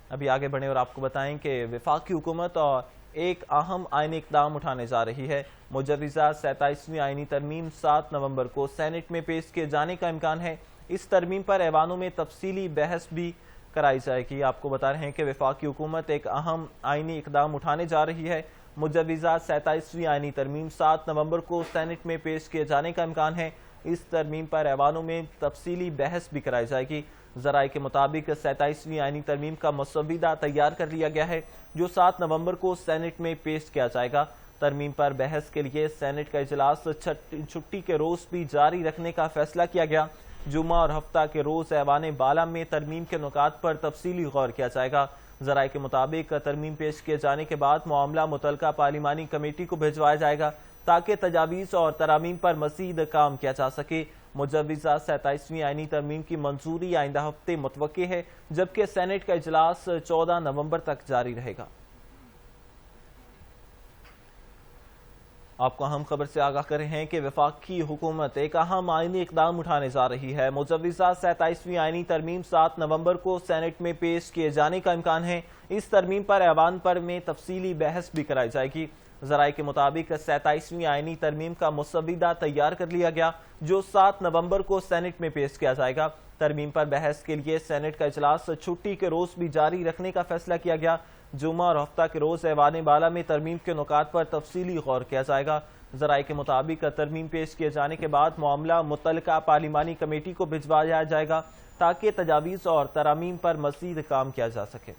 ابھی آگے بڑھیں اور آپ کو بتائیں کہ وفاقی حکومت اور ایک اہم آئینی اقدام اٹھانے جا رہی ہے۔ مجوزہ 27ویں آئینی ترمیم 7 نومبر کو سینٹ میں پیش کیے جانے کا امکان ہے۔ اس ترمیم پر ایوانوں میں تفصیلی بحث بھی کرائی جائے گی۔ آپ کو بتا رہے ہیں کہ وفاقی حکومت ایک اہم آئینی اقدام اٹھانے جا رہی ہے۔ مجوزہ 27ویں آئینی ترمیم 7 نومبر کو سینٹ میں پیش کیے جانے کا امکان ہے۔ اس ترمیم پر ایوانوں میں تفصیلی بحث بھی کرائی جائے گی۔ ذرائع کے مطابق 27ویں آئینی ترمیم کا مسودہ تیار کر لیا گیا ہے، جو 7 نومبر کو سینٹ میں پیش کیا جائے گا۔ ترمیم پر بحث کے لیے سینٹ کا اجلاس چھٹی کے روز بھی جاری رکھنے کا فیصلہ کیا گیا۔ جمعہ اور ہفتہ کے روز ایوان بالا میں ترمیم کے نکات پر تفصیلی غور کیا جائے گا۔ ذرائع کے مطابق ترمیم پیش کیے جانے کے بعد معاملہ متعلقہ پارلیمانی کمیٹی کو بھجوایا جائے گا تاکہ تجاویز اور ترامیم پر مزید کام کیا جا سکے۔ مجوزہ 27ویں آئینی ترمیم کی منظوری آئندہ ہفتے متوقع ہے، جبکہ سینٹ کا اجلاس 14 نومبر تک جاری رہے گا۔ آپ کو اہم خبر سے آگاہ کر رہے ہیں کہ وفاقی حکومت ایک اہم آئینی اقدام اٹھانے جا رہی ہے۔ مجوزہ 27ویں آئینی ترمیم 7 نومبر کو سینٹ میں پیش کیے جانے کا امکان ہے۔ اس ترمیم پر ایوان پر میں تفصیلی بحث بھی کرائی جائے گی۔ ذرائع کے مطابق 27ویں آئینی ترمیم کا مسودہ تیار کر لیا گیا، جو 7 نومبر کو سینٹ میں پیش کیا جائے گا۔ ترمیم پر بحث کے لیے سینٹ کا اجلاس چھٹی کے روز بھی جاری رکھنے کا فیصلہ کیا گیا۔ جمعہ اور ہفتہ کے روز ایوان بالا میں ترمیم کے نکات پر تفصیلی غور کیا جائے گا۔ ذرائع کے مطابق ترمیم پیش کیے جانے کے بعد معاملہ متعلقہ پارلیمانی کمیٹی کو بھجوایا جائے گا تاکہ تجاویز اور ترامیم پر مزید کام کیا جا سکے۔